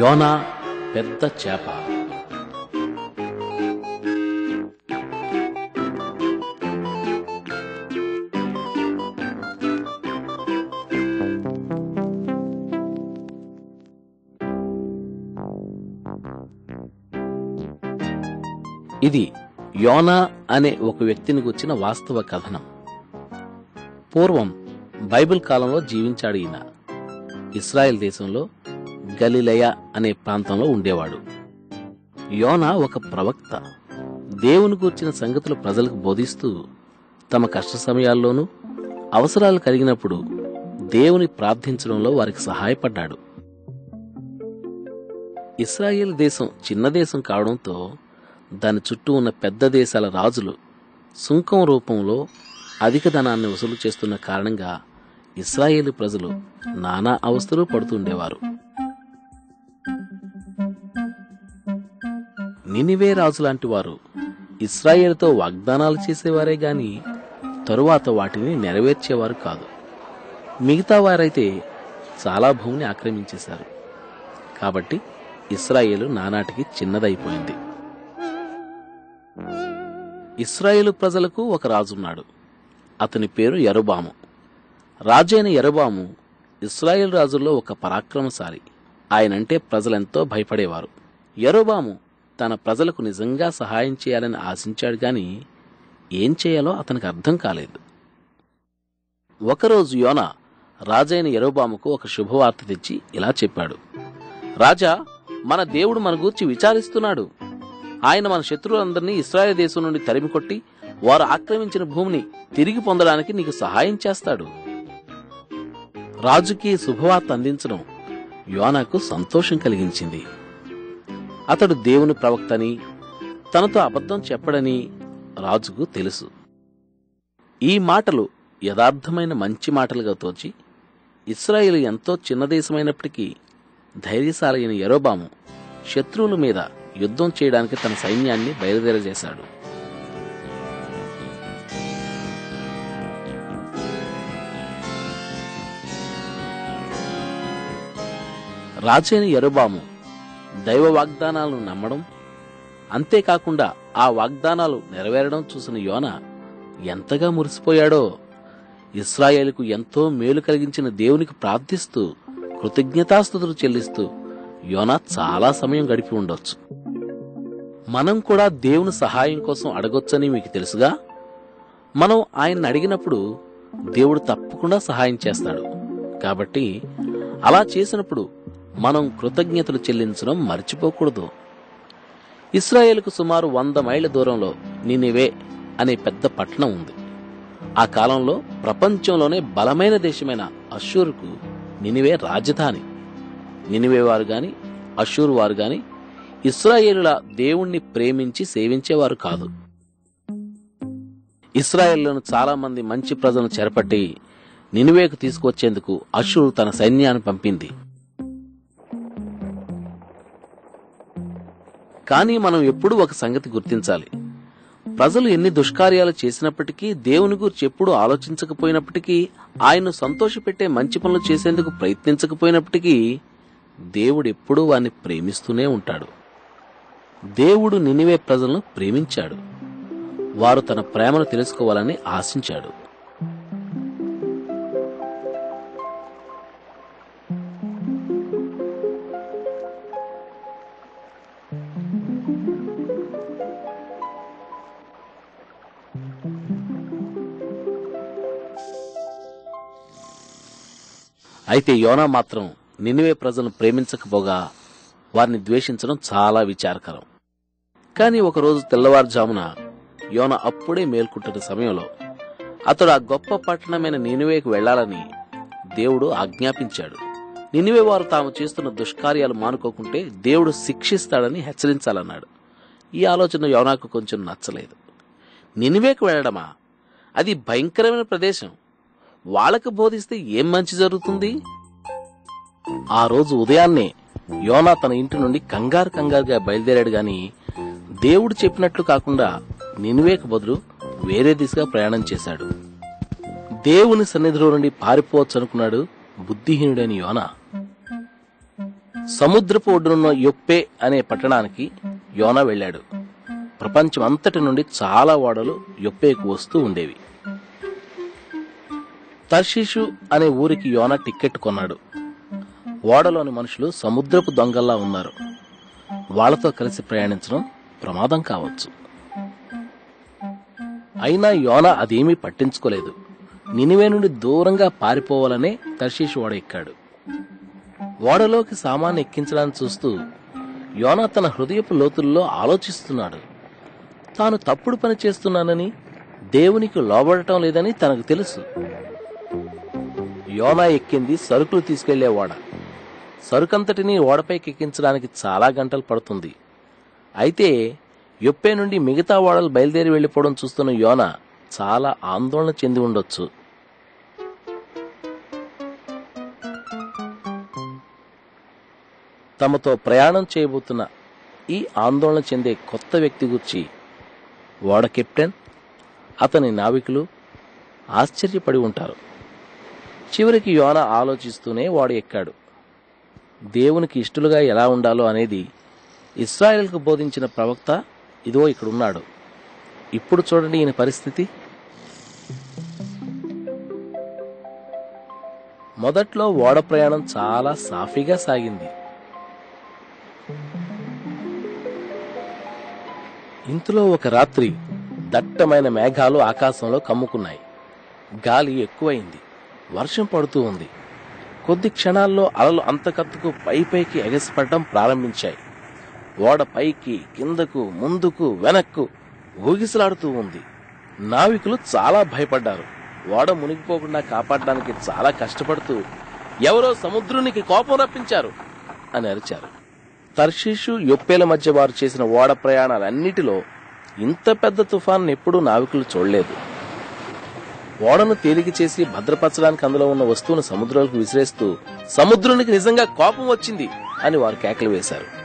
యోనా పెద్ద చేప. ఇది యోనా అనే ఒక వ్యక్తిని గుర్చిన వాస్తవ కథనం. పూర్వం బైబిల్ కాలంలో జీవించాడు ఈయన. ఇశ్రాయేల్ దేశంలో గలిలయ అనే ప్రాంతంలో ఉండేవాడు. యోనా ఒక ప్రవక్త. దేవుని గూర్చిన సంగతులు ప్రజలకు బోధిస్తూ తమ కష్ట సమయాల్లోనూ అవసరాలు కలిగినప్పుడు దేవుని ప్రార్థించడంలో వారికి సహాయపడ్డాడు. ఇశ్రాయేల్ దేశం చిన్న దేశం కావడంతో దాని చుట్టూ ఉన్న పెద్ద దేశాల రాజులు సుంకం రూపంలో అధిక ధనాన్ని వసూలు చేస్తున్న కారణంగా ఇశ్రాయేలు ప్రజలు నానా అవస్థలు పడుతుండేవారు. నినివే రాజులాంటి వారు ఇశ్రాయేలుతో వాగ్దానాలు చేసేవారే గాని తరువాత వాటిని నెరవేర్చేవారు కాదు. మిగతా వారైతే చాలా భూమిని ఆక్రమించేశారు. కాబట్టి ఇశ్రాయేలు నానాటికి చిన్నదైపోయింది. ఇశ్రాయేలు ప్రజలకు ఒక రాజున్నాడు. అతని పేరు యరొబాము. రాజైన యరొబాము ఇశ్రాయేలు రాజుల్లో ఒక పరాక్రమశాలి. ఆయనంటే ప్రజలెంతో భయపడేవారు. యరొబాము తన ప్రజలకు నిజంగా సహాయం చేయాలని ఆశించాడు గాని ఏం చేయాలో అతనికి అర్థం కాలేదు. ఒకరోజు యోనా రాజైన యరొబాముకు ఒక శుభవార్త తెచ్చి ఇలా చెప్పాడు. రాజా, మన దేవుడు మన గూర్చి విచారిస్తున్నాడు. ఆయన మన శత్రువులందరినీ ఇశ్రాయేలు దేశం నుండి తరిమికొట్టి వారు ఆక్రమించిన భూమిని తిరిగి పొందడానికి నీకు సహాయం చేస్తాడు. రాజుకి శుభవార్త అందించడం యోనాకు సంతోషం కలిగించింది. అతడు దేవుని ప్రవక్తని, తనతో అబద్ధం చెప్పడని రాజుకు తెలుసు. ఈ మాటలు యథార్థమైన మంచి మాటలుగా తోచి ఇశ్రాయేలు ఎంతో చిన్న దేశమైనప్పటికీ ధైర్యశాలి అయిన యరొబాము శత్రువుల మీద యుద్ధం చేయడానికి తన సైన్యాన్ని బయలుదేరజేశాడు. రాజైన యరొబాము దైవ వాగ్దానాలను నమ్మడం, అంతేకాకుండా ఆ వాగ్దానాలు నెరవేరడం చూసిన యోనా ఎంతగా మురిసిపోయాడో. ఇశ్రాయేలుకు ఎంతో మేలు కలిగించిన దేవునికి ప్రార్థిస్తూ కృతజ్ఞతాస్తుతులు చెల్లిస్తూ యోనా చాలా సమయం గడిపి ఉండొచ్చు. మనం కూడా దేవుని సహాయం కోసం అడగొచ్చని మీకు తెలుసుగా. మనం ఆయన్ని అడిగినప్పుడు దేవుడు తప్పకుండా సహాయం చేస్తాడు. కాబట్టి అలా చేసినప్పుడు మనం కృతజ్ఞతలు చెల్లించడం మర్చిపోకూడదు. ఇశ్రాయేలుకు సుమారు 100 మైళ్ల దూరంలో నినివే అనే పెద్ద పట్టణం ఉంది. ఆ కాలంలో ప్రపంచంలోనే బలమైన దేశమైన అష్షూరుకు నినివే రాజధాని. నినివే వారు గాని అష్షూరు వారు గాని ఇశ్రాయేలుల దేవుణ్ణి ప్రేమించి సేవించేవారు కాదు. ఇశ్రాయేలులోని చాలా మంది మంచి ప్రజలను చెరపట్టి నినివేకు తీసుకొచ్చేందుకు అష్షూరు తన సైన్యాన్ని పంపింది. కానీ మనం ఎప్పుడూ ఒక సంగతి గుర్తించాలి. ప్రజలు ఎన్ని దుష్కార్యాలు చేసినప్పటికీ, దేవుని గురించి ఎప్పుడూ ఆలోచించకపోయినప్పటికీ, ఆయన్ను సంతోషపెట్టే మంచి పనులు చేసేందుకు ప్రయత్నించకపోయినప్పటికీ దేవుడు ఎప్పుడూ వారిని ప్రేమిస్తూనే ఉంటాడు. దేవుడు నినివే ప్రజలను ప్రేమించాడు. వారు తన ప్రేమను తెలుసుకోవాలని ఆశించాడు. అయితే యోనా మాత్రం నినివే ప్రజలను ప్రేమించకపోగా వారిని ద్వేషించడం చాలా విచారకరం. కానీ ఒకరోజు తెల్లవారుజామున యోనా అప్పుడే మేల్కుంటున్న సమయంలో అతడు ఆ గొప్ప పట్టణమైన నినివేకు వెళ్లాలని దేవుడు ఆజ్ఞాపించాడు. నినివే వారు తాము చేస్తున్న దుష్కార్యాలు మానుకోకుంటే దేవుడు శిక్షిస్తాడని హెచ్చరించాలన్నాడు. ఈ ఆలోచన యోనాకు కొంచెం నచ్చలేదు. నినివేకు వెళ్లడమా? అది భయంకరమైన ప్రదేశం. వాళ్ళకు బోధిస్తే ఏం మంచి జరుగుతుంది? ఆ రోజు ఉదయాన్నే యోనా తన ఇంటి నుండి కంగారుగా బయలుదేరాడు గాని దేవుడు చెప్పినట్లు కాకుండా నినివేకు బదులు వేరే దిశగా ప్రయాణం చేశాడు. దేవుని సన్నిధిలో నుండి పారిపోవచ్చనుకున్నాడు బుద్ధిహీనుడైన యోనా. సముద్రపు ఒడ్డునున్న యొప్పే అనే పట్టణానికి యోనా వెళ్లాడు. ప్రపంచం అంతటి నుండి చాలా ఓడలు యొప్పేకు వస్తూ ఉండేవి. తర్షీషు అనే ఊరికి యోనా టిక్కెట్ కొన్నాడు. ఓడలోని మనుషులు సముద్రపు దొంగల్లా ఉన్నారు. వాళ్లతో కలిసి ప్రయాణించడం ప్రమాదం కావచ్చు. అయినా యోనా అదేమీ పట్టించుకోలేదు. నినివే నుండి దూరంగా పారిపోవాలనే తర్షీషు ఓడ ఎక్కాడు. ఓడలోకి సామాను ఎక్కించడాన్ని చూస్తూ యోనా తన హృదయపు లోతుల్లో ఆలోచిస్తున్నాడు. తాను తప్పుడు పని చేస్తున్నానని, దేవునికి లోబడటం లేదని తనకు తెలుసు. యోనా ఎక్కింది సరుకులు తీసుకెళ్లే ఓడ. సరుకంతటినీ ఓడపైకి ఎక్కించడానికి చాలా గంటలు పడుతుంది. అయితే యొప్పే నుండి మిగతా ఓడలు బయలుదేరి వెళ్లిపోవడం చూస్తున్న యోనా చాలా ఆందోళన చెంది ఉండొచ్చు. తమతో ప్రయాణం చేయబోతున్న ఈ ఆందోళన చెందే కొత్త వ్యక్తి గురించి ఓడ కెప్టెన్, అతని నావికులు ఆశ్చర్యపడి ఉంటారు. చివరికి యోనా ఆలోచిస్తూనే ఓడ ఎక్కాడు. దేవునికి ఇష్టలుగా ఎలా ఉండాలో అనేది ఇశ్రాయేలుకు బోధించిన ప్రవక్త ఇదో ఇక్కడున్నాడు. ఇప్పుడు చూడండి ఈయన పరిస్థితి. మొదట్లో ఓడ ప్రయాణం చాలా సాఫీగా సాగింది. ఇంతలో ఒక రాత్రి దట్టమైన మేఘాలు ఆకాశంలో కమ్ముకున్నాయి. గాలి ఎక్కువైంది. వర్షం పడుతూ ఉంది. కొద్ది క్షణాల్లో అలలు అంతకత్తుకు పైకి ఎగసిపడడం ప్రారంభించాయి. ఓడ పైకి, కిందకు, ముందుకు, వెనక్కు ఊగిసలాడుతూ ఉంది. నావికులు చాలా భయపడ్డారు. ఓడ మునిగిపోకుండా కాపాడడానికి చాలా కష్టపడుతూ ఎవరో సముద్రునికి కోపం రప్పించారు అని అరిచారు. తర్షీషు, యొప్పేల మధ్య వారు చేసిన ఓడ ప్రయాణాలన్నిటిలో ఇంత పెద్ద తుఫాను ఎప్పుడూ నావికులు చూడలేదు. ఓడను తేలిక చేసి భద్రపరచడానికి అందులో ఉన్న వస్తువును సముద్రంలోకి విసిరేస్తూ సముద్రునికి నిజంగా కోపం వచ్చింది అని వారు కేకలు వేశారు.